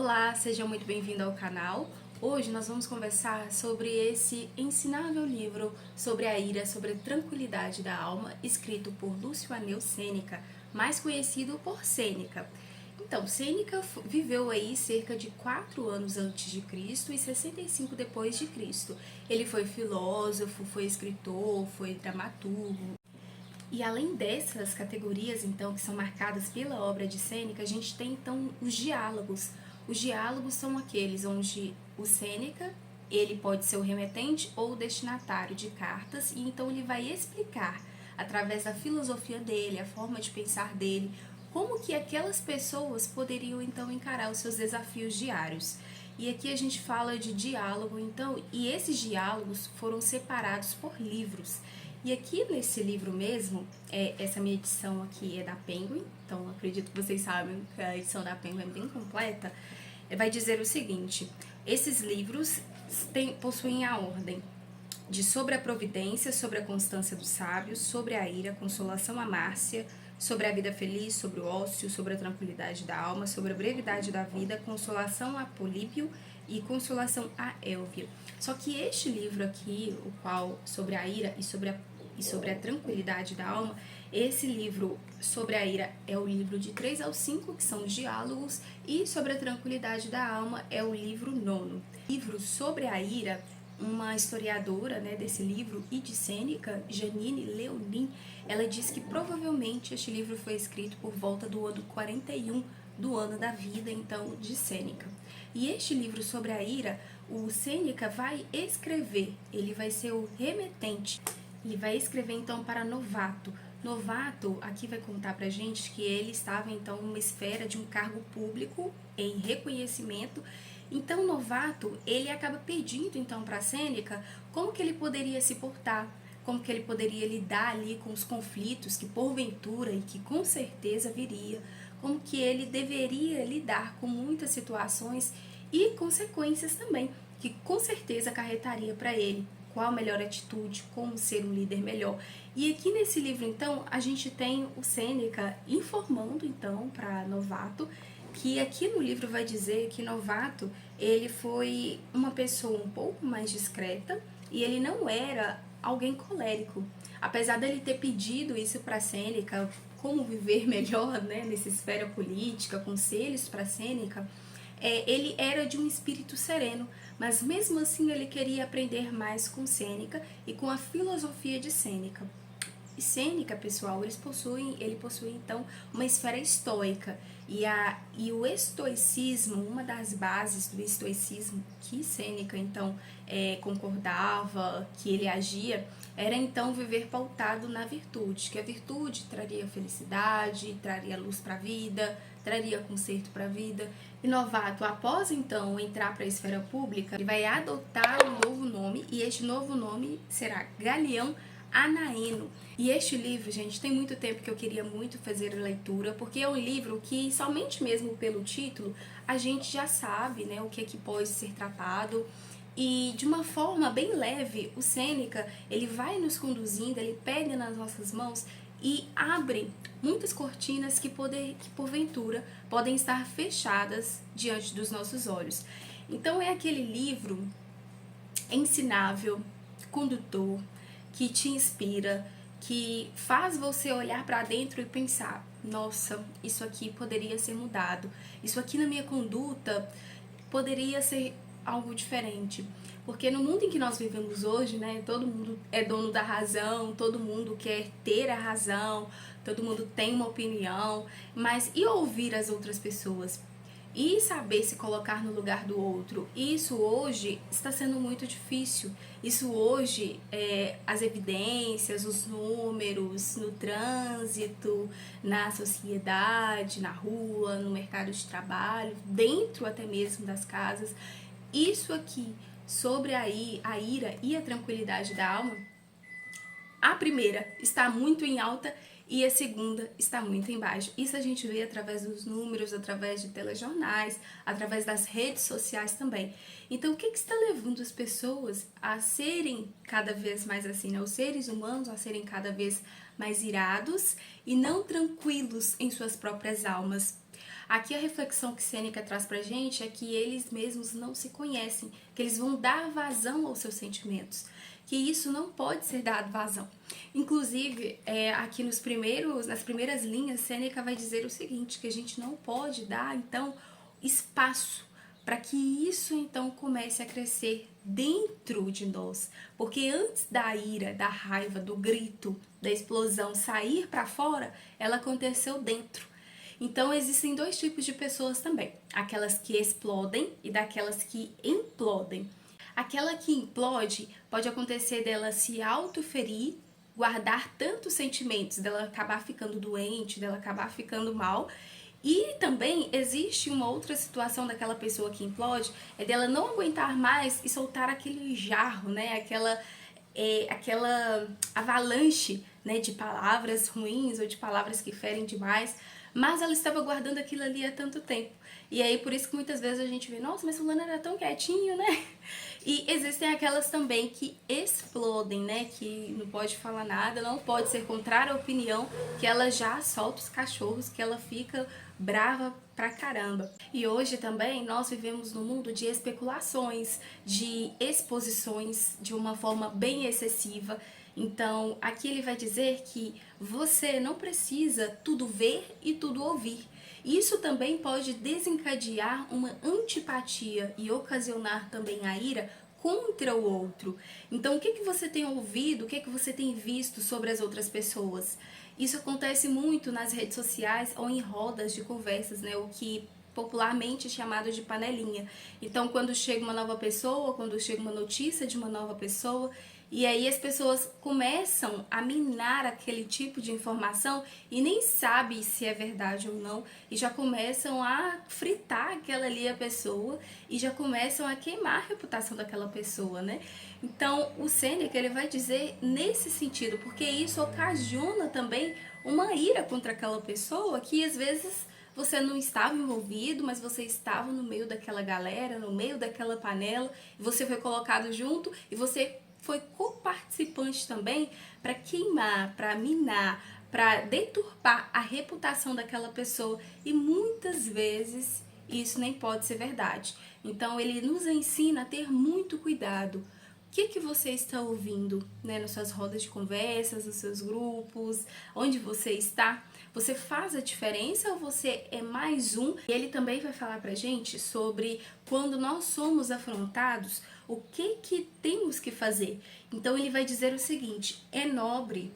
Olá, seja muito bem-vindo ao canal. Hoje nós vamos conversar sobre esse ensinável livro sobre a ira, sobre a tranquilidade da alma, escrito por Lúcio Aneu Sêneca, mais conhecido por Sêneca. Então, Sêneca viveu aí cerca de 4 anos antes de Cristo e 65 depois de Cristo. Ele foi filósofo, foi escritor, foi dramaturgo. E além dessas categorias, então, que são marcadas pela obra de Sêneca, a gente tem, então, os diálogos. Os diálogos são aqueles onde o Sêneca, ele pode ser o remetente ou o destinatário de cartas, e então ele vai explicar, através da filosofia dele, a forma de pensar dele, como que aquelas pessoas poderiam, então, encarar os seus desafios diários. E aqui a gente fala de diálogo, então, e esses diálogos foram separados por livros. E aqui nesse livro mesmo, essa minha edição aqui é da Penguin, então acredito que vocês sabem que a edição da Penguin é bem completa, vai dizer o seguinte: esses livros possuem a ordem de sobre a providência, sobre a constância dos sábios, sobre a ira, consolação a Márcia, sobre a vida feliz, sobre o ócio, sobre a tranquilidade da alma, sobre a brevidade da vida, consolação a Políbio e consolação a Élvia. Só que este livro aqui, o qual sobre a ira e sobre a tranquilidade da alma, esse livro sobre a ira é o livro de 3 ao 5, que são os diálogos, e sobre a tranquilidade da alma é o livro 9. Livro sobre a ira, uma historiadora, né, desse livro e de Sêneca, Janine Leonin, ela diz que provavelmente este livro foi escrito por volta do ano 41 do ano da vida, então, de Sêneca. E este livro sobre a ira, o Sêneca vai escrever, ele vai ser o remetente, ele vai escrever então para Novato. Novato aqui vai contar pra gente que ele estava então numa esfera de um cargo público em reconhecimento. Então Novato, ele acaba pedindo então para Sêneca como que ele poderia se portar, como que ele poderia lidar ali com os conflitos que porventura e que com certeza viria, como que ele deveria lidar com muitas situações e consequências também, que com certeza acarretaria para ele. Qual a melhor atitude, como ser um líder melhor. E aqui nesse livro, então, a gente tem o Sêneca informando, então, para Novato, que aqui no livro vai dizer que Novato, ele foi uma pessoa um pouco mais discreta e ele não era alguém colérico. Apesar dele ter pedido isso para Sêneca, como viver melhor, né, nessa esfera política, conselhos para Sêneca, ele era de um espírito sereno, mas mesmo assim ele queria aprender mais com Sêneca e com a filosofia de Sêneca. E Sêneca, pessoal, ele possui então uma esfera estoica. E o estoicismo, uma das bases do estoicismo que Sêneca então concordava, que ele agia, era então viver pautado na virtude, que a virtude traria felicidade, traria luz para a vida, traria conserto para a vida. E Novato, após então entrar para a esfera pública, ele vai adotar um novo nome, e este novo nome será Galião Anaeno. E este livro, gente, tem muito tempo que eu queria muito fazer a leitura, porque é um livro que somente mesmo pelo título a gente já sabe, né, o que é que pode ser tratado. E de uma forma bem leve, o Sêneca, ele vai nos conduzindo, ele pega nas nossas mãos e abre muitas cortinas que porventura podem estar fechadas diante dos nossos olhos. Então é aquele livro ensinável, condutor, que te inspira, que faz você olhar para dentro e pensar: nossa, isso aqui poderia ser mudado, isso aqui na minha conduta poderia ser algo diferente. Porque no mundo em que nós vivemos hoje, né, todo mundo é dono da razão, todo mundo quer ter a razão, todo mundo tem uma opinião, mas e ouvir as outras pessoas? E saber se colocar no lugar do outro? Isso hoje está sendo muito difícil. Isso hoje, as evidências, os números, no trânsito, na sociedade, na rua, no mercado de trabalho, dentro até mesmo das casas, isso aqui sobre a ira e a tranquilidade da alma, a primeira está muito em alta e a segunda está muito em baixo. Isso a gente vê através dos números, através de telejornais, através das redes sociais também. Então, o que está levando as pessoas a serem cada vez mais assim, né? Os seres humanos a serem cada vez mais irados e não tranquilos em suas próprias almas? Aqui a reflexão que Sêneca traz pra gente é que eles mesmos não se conhecem, que eles vão dar vazão aos seus sentimentos, que isso não pode ser dado vazão. Inclusive, aqui nas primeiras linhas, Sêneca vai dizer o seguinte, que a gente não pode dar, então, espaço para que isso então comece a crescer dentro de nós, porque antes da ira, da raiva, do grito, da explosão sair para fora, ela aconteceu dentro. Então existem dois tipos de pessoas também, aquelas que explodem e daquelas que implodem. Aquela que implode pode acontecer dela se autoferir, guardar tantos sentimentos, dela acabar ficando doente, dela acabar ficando mal. E também existe uma outra situação daquela pessoa que implode, é dela não aguentar mais e soltar aquele jarro, né? Aquela avalanche, né, de palavras ruins ou de palavras que ferem demais, mas ela estava guardando aquilo ali há tanto tempo. E aí por isso que muitas vezes a gente vê, nossa, mas fulano era tão quietinho, né? E existem aquelas também que explodem, né? Que não pode falar nada, não pode ser contrária à opinião, que ela já solta os cachorros, que ela fica brava pra caramba. E hoje também nós vivemos num mundo de especulações, de exposições de uma forma bem excessiva. Então, aqui ele vai dizer que você não precisa tudo ver e tudo ouvir. Isso também pode desencadear uma antipatia e ocasionar também a ira contra o outro. Então, o que você tem ouvido, o que você tem visto sobre as outras pessoas? Isso acontece muito nas redes sociais ou em rodas de conversas, né? O que popularmente é chamado de panelinha. Então, quando chega uma nova pessoa, quando chega uma notícia de uma nova pessoa, e aí as pessoas começam a minar aquele tipo de informação e nem sabe se é verdade ou não, e já começam a fritar aquela ali a pessoa e já começam a queimar a reputação daquela pessoa, né? Então, o Sêneca, ele vai dizer nesse sentido, porque isso ocasiona também uma ira contra aquela pessoa que às vezes você não estava envolvido, mas você estava no meio daquela galera, no meio daquela panela, e você foi colocado junto e você foi coparticipante também para queimar, para minar, para deturpar a reputação daquela pessoa, e muitas vezes isso nem pode ser verdade. Então ele nos ensina a ter muito cuidado. O que você está ouvindo, né, nas suas rodas de conversas, nos seus grupos, onde você está? Você faz a diferença ou você é mais um? E ele também vai falar pra gente sobre quando nós somos afrontados, o que temos que fazer. Então ele vai dizer o seguinte: é nobre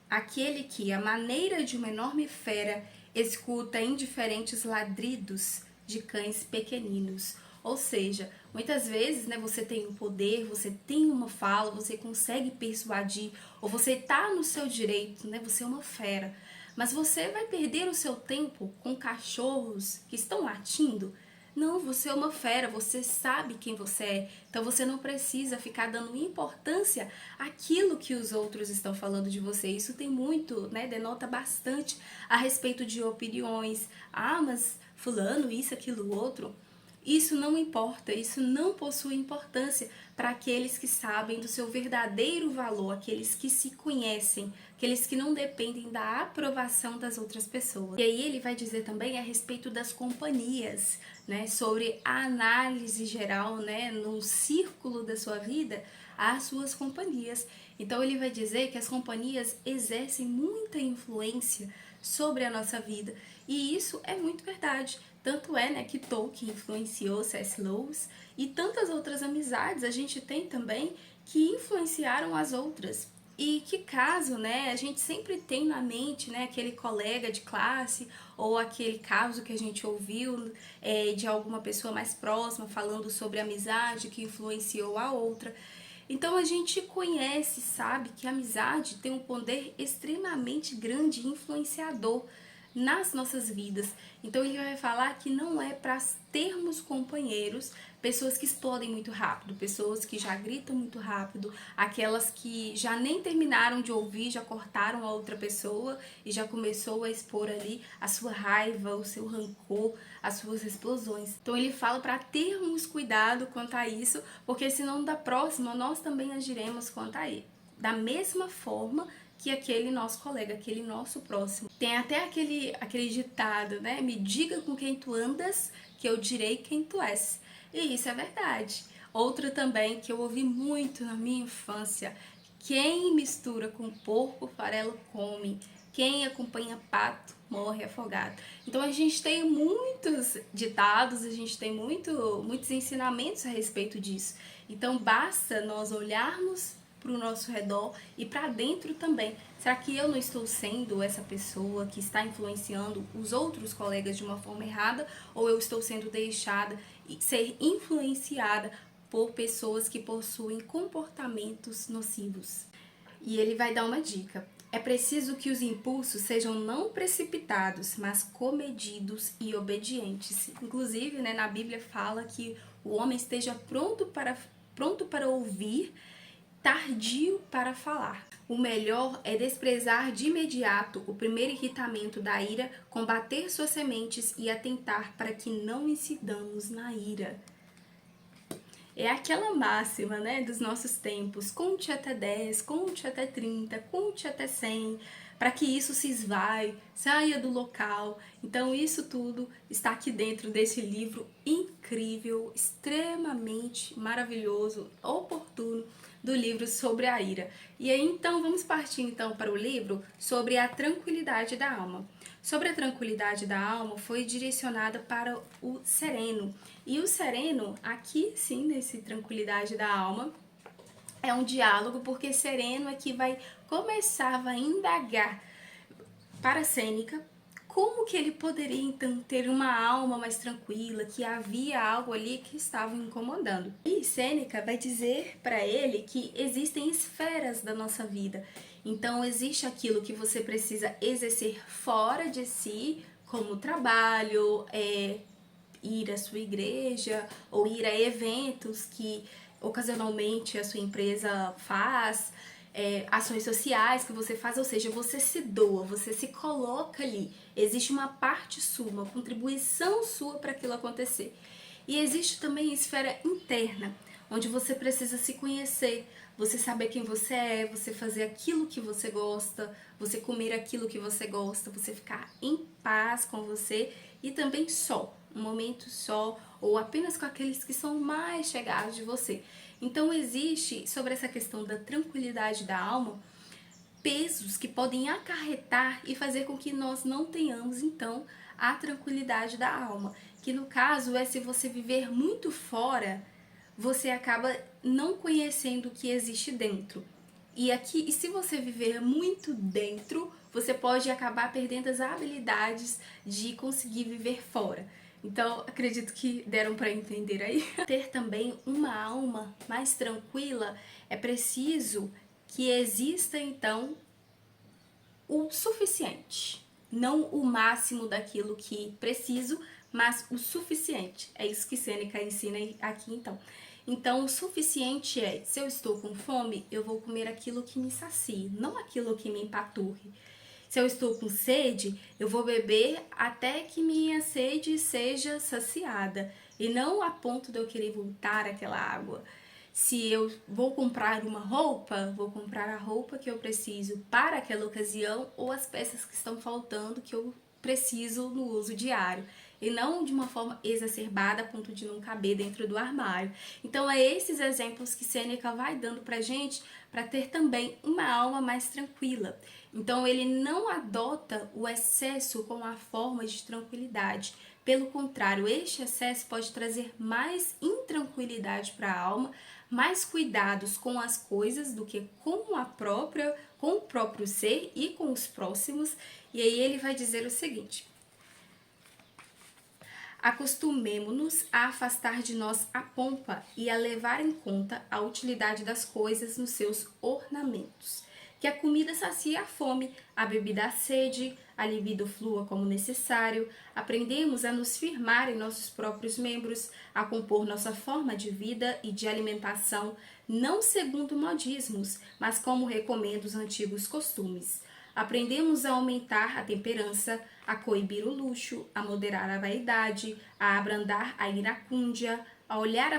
aquele que, à maneira de uma enorme fera, escuta indiferentes ladridos de cães pequeninos. Ou seja, muitas vezes, né, você tem um poder, você tem uma fala, você consegue persuadir, ou você está no seu direito, né, você é uma fera. Mas você vai perder o seu tempo com cachorros que estão latindo? Não, você é uma fera, você sabe quem você é, então você não precisa ficar dando importância àquilo que os outros estão falando de você. Isso tem muito, né, denota bastante a respeito de opiniões. Ah, mas fulano, isso, aquilo, outro. Isso não importa, isso não possui importância para aqueles que sabem do seu verdadeiro valor, aqueles que se conhecem, aqueles que não dependem da aprovação das outras pessoas. E aí ele vai dizer também a respeito das companhias, né, sobre a análise geral, né, no círculo da sua vida, as suas companhias. Então ele vai dizer que as companhias exercem muita influência sobre a nossa vida, e isso é muito verdade. Tanto é, né, que Tolkien influenciou C.S. Lewis, e tantas outras amizades a gente tem também que influenciaram as outras. E que caso, né, a gente sempre tem na mente, né, aquele colega de classe ou aquele caso que a gente ouviu de alguma pessoa mais próxima falando sobre amizade que influenciou a outra. Então a gente conhece, sabe, que a amizade tem um poder extremamente grande e influenciador nas nossas vidas. Então ele vai falar que não é para termos companheiros, pessoas que explodem muito rápido, pessoas que já gritam muito rápido, aquelas que já nem terminaram de ouvir, já cortaram a outra pessoa e já começou a expor ali a sua raiva, o seu rancor, as suas explosões. Então ele fala para termos cuidado quanto a isso, porque senão da próxima nós também agiremos quanto a ele. Da mesma forma que aquele nosso colega, aquele nosso próximo. Tem até aquele ditado, né? Me diga com quem tu andas, que eu direi quem tu és. E isso é verdade. Outro também que eu ouvi muito na minha infância: quem mistura com porco, farelo come. Quem acompanha pato, morre afogado. Então a gente tem muitos ditados, a gente tem muitos ensinamentos a respeito disso. Então basta nós olharmos para o nosso redor e para dentro também. Será que eu não estou sendo essa pessoa que está influenciando os outros colegas de uma forma errada, ou eu estou sendo deixada e ser influenciada por pessoas que possuem comportamentos nocivos? E ele vai dar uma dica. É preciso que os impulsos sejam não precipitados, mas comedidos e obedientes. Inclusive, né, na Bíblia fala que o homem esteja pronto para ouvir, tardio para falar. O melhor é desprezar de imediato o primeiro irritamento da ira, combater suas sementes e atentar para que não incidamos na ira. É aquela máxima, né, dos nossos tempos: conte até 10, conte até 30, conte até 100, para que isso se esvaie, saia do local. Então isso tudo está aqui dentro desse livro incrível, extremamente maravilhoso, oportuno, do livro sobre a ira. E aí então vamos partir então para o livro sobre a tranquilidade da alma. Sobre a tranquilidade da alma foi direcionada para o sereno. E o sereno, aqui sim, nesse tranquilidade da alma, é um diálogo, porque sereno é que vai começar a indagar para Sêneca como que ele poderia então ter uma alma mais tranquila, que havia algo ali que estava incomodando. E Sêneca vai dizer para ele que existem esferas da nossa vida. Então existe aquilo que você precisa exercer fora de si, como trabalho, ir à sua igreja ou ir a eventos que ocasionalmente a sua empresa faz, ações sociais que você faz, ou seja, você se doa, você se coloca ali. Existe uma parte sua, uma contribuição sua para aquilo acontecer. E existe também a esfera interna, onde você precisa se conhecer, você saber quem você é, você fazer aquilo que você gosta, você comer aquilo que você gosta, você ficar em paz com você e também só, um momento só, ou apenas com aqueles que são mais chegados de você. Então existe, sobre essa questão da tranquilidade da alma, pesos que podem acarretar e fazer com que nós não tenhamos então a tranquilidade da alma, que no caso é se você viver muito fora, você acaba não conhecendo o que existe dentro. E se você viver muito dentro, você pode acabar perdendo as habilidades de conseguir viver fora. Então, acredito que deram para entender aí. Ter também uma alma mais tranquila, é preciso que exista então o suficiente. Não o máximo daquilo que preciso, mas o suficiente. É isso que Sêneca ensina aqui então. Então, o suficiente é: se eu estou com fome, eu vou comer aquilo que me sacie, não aquilo que me empaturre. Se eu estou com sede, eu vou beber até que minha sede seja saciada, e não a ponto de eu querer voltar àquela água. Se eu vou comprar uma roupa, vou comprar a roupa que eu preciso para aquela ocasião, ou as peças que estão faltando que eu preciso no uso diário, e não de uma forma exacerbada a ponto de não caber dentro do armário. Então é esses exemplos que Sêneca vai dando pra gente para ter também uma alma mais tranquila. Então ele não adota o excesso como a forma de tranquilidade. Pelo contrário, este excesso pode trazer mais intranquilidade para a alma, mais cuidados com as coisas do que com o próprio ser e com os próximos. E aí ele vai dizer o seguinte: acostumemo-nos a afastar de nós a pompa e a levar em conta a utilidade das coisas nos seus ornamentos. Que a comida sacia a fome, a bebida a sede, a libido flua como necessário. Aprendemos a nos firmar em nossos próprios membros, a compor nossa forma de vida e de alimentação, não segundo modismos, mas como recomendam os antigos costumes. Aprendemos a aumentar a temperança, a coibir o luxo, a moderar a vaidade, a abrandar a iracúndia, a olhar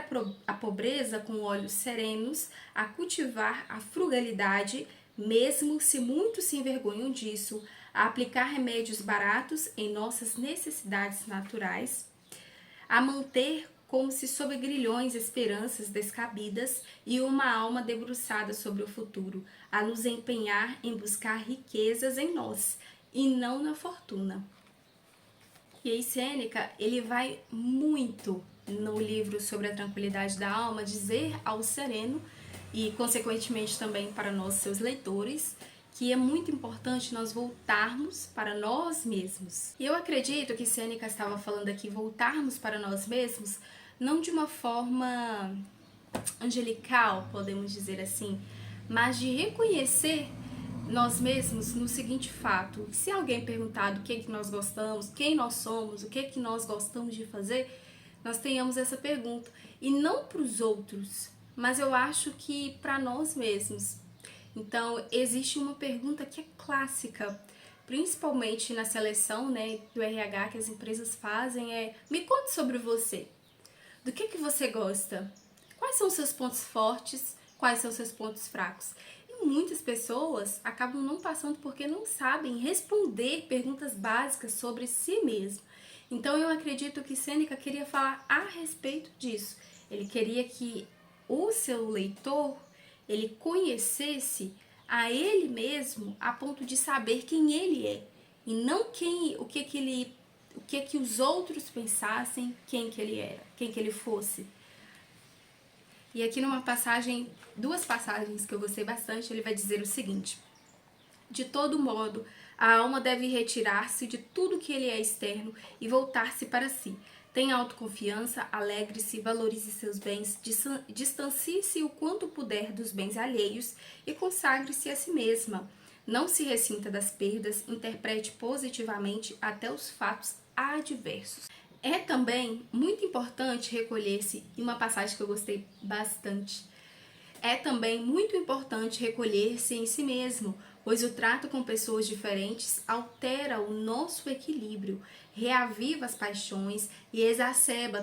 a pobreza com olhos serenos, a cultivar a frugalidade, mesmo se muitos se envergonham disso, a aplicar remédios baratos em nossas necessidades naturais, a manter como se sob grilhões esperanças descabidas e uma alma debruçada sobre o futuro, a nos empenhar em buscar riquezas em nós e não na fortuna. E aí Sêneca, ele vai muito no livro sobre a tranquilidade da alma dizer ao sereno e consequentemente também para nós, seus leitores, que é muito importante nós voltarmos para nós mesmos. E eu acredito que Sêneca estava falando aqui voltarmos para nós mesmos, não de uma forma angelical, podemos dizer assim, mas de reconhecer nós mesmos no seguinte fato: se alguém perguntar do que nós gostamos, quem nós somos, o que nós gostamos de fazer, nós tenhamos essa pergunta, e não para os outros, mas eu acho que para nós mesmos. Então, existe uma pergunta que é clássica, principalmente na seleção, né, do RH que as empresas fazem, me conte sobre você. Do que você gosta? Quais são os seus pontos fortes? Quais são os seus pontos fracos? E muitas pessoas acabam não passando porque não sabem responder perguntas básicas sobre si mesmo. Então eu acredito que Sêneca queria falar a respeito disso. Ele queria que o seu leitor, ele conhecesse a ele mesmo a ponto de saber quem ele é e não o que os outros pensassem quem que ele era, quem que ele fosse. E aqui numa passagem, duas passagens que eu gostei bastante, ele vai dizer o seguinte: de todo modo, a alma deve retirar-se de tudo que ele é externo e voltar-se para si. Tenha autoconfiança, alegre-se, valorize seus bens, distancie-se o quanto puder dos bens alheios e consagre-se a si mesma. Não se ressinta das perdas, interprete positivamente até os fatos adversos. É também muito importante recolher-se, e uma passagem que eu gostei bastante, é também muito importante recolher-se em si mesmo, pois o trato com pessoas diferentes altera o nosso equilíbrio, reaviva as paixões e exacerba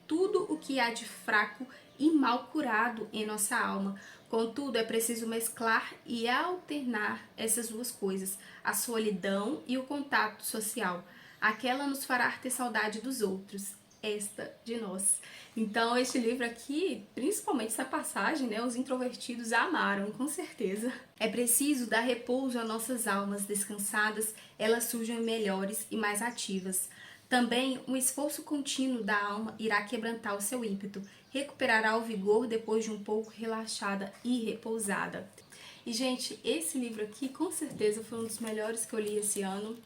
tudo o que há de fraco e mal curado em nossa alma. Contudo, é preciso mesclar e alternar essas duas coisas, a solidão e o contato social. Aquela nos fará ter saudade dos outros, esta de nós. Então, este livro aqui, principalmente essa passagem, né, os introvertidos amaram, com certeza. É preciso dar repouso a nossas almas descansadas, elas surgem melhores e mais ativas. Também, um esforço contínuo da alma irá quebrantar o seu ímpeto, recuperará o vigor depois de um pouco relaxada e repousada. E, gente, esse livro aqui, com certeza, foi um dos melhores que eu li esse ano.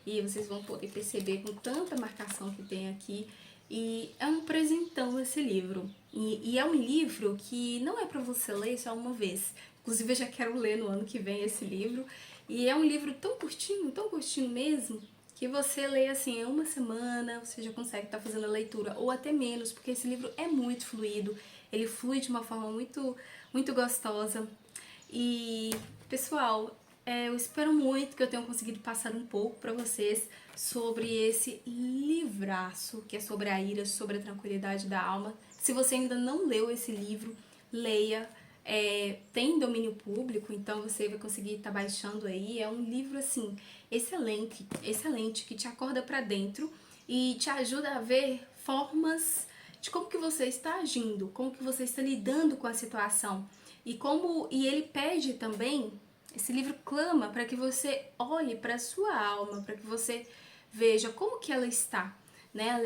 E vocês vão poder perceber com tanta marcação que tem aqui. E é um presentão esse livro. E é um livro que não é para você ler só uma vez. Inclusive eu já quero ler no ano que vem esse livro. E é um livro tão curtinho mesmo, que você lê assim em uma semana, você já consegue estar fazendo a leitura, ou até menos, porque esse livro é muito fluido. Ele flui de uma forma muito gostosa. E, pessoal, eu espero muito que eu tenha conseguido passar um pouco para vocês sobre esse livraço que é sobre a ira, sobre a tranquilidade da alma. Se você ainda não leu esse livro, leia. Tem domínio público, então você vai conseguir estar baixando aí. É um livro assim excelente, que te acorda para dentro e te ajuda a ver formas de como que você está agindo, como que você está lidando com a situação. E ele pede também, esse livro clama para que você olhe para a sua alma, para que você veja como que ela está, né?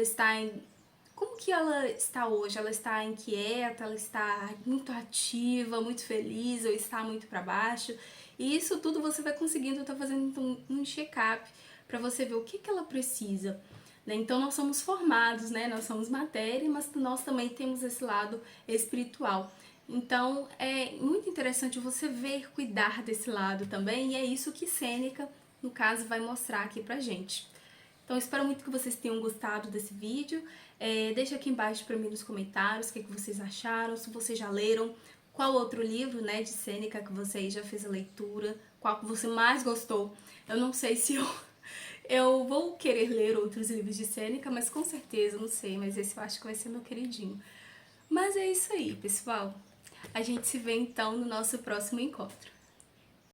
Como que ela está hoje? Ela está inquieta, ela está muito ativa, muito feliz, ou está muito para baixo? E isso tudo você vai conseguindo estar fazendo um check-up para você ver o que ela precisa. Né? Então nós somos formados, né? Nós somos matéria, mas nós também temos esse lado espiritual. Então é muito interessante você ver, cuidar desse lado também, e é isso que Sêneca, no caso, vai mostrar aqui pra gente. Então espero muito que vocês tenham gostado desse vídeo. Deixa aqui embaixo para mim nos comentários o que vocês acharam, se vocês já leram, qual outro livro, né, de Sêneca que você já fez a leitura, qual que você mais gostou. Eu não sei se eu vou querer ler outros livros de Sêneca, mas com certeza, não sei, mas esse eu acho que vai ser meu queridinho. Mas é isso aí, pessoal. A gente se vê então no nosso próximo encontro.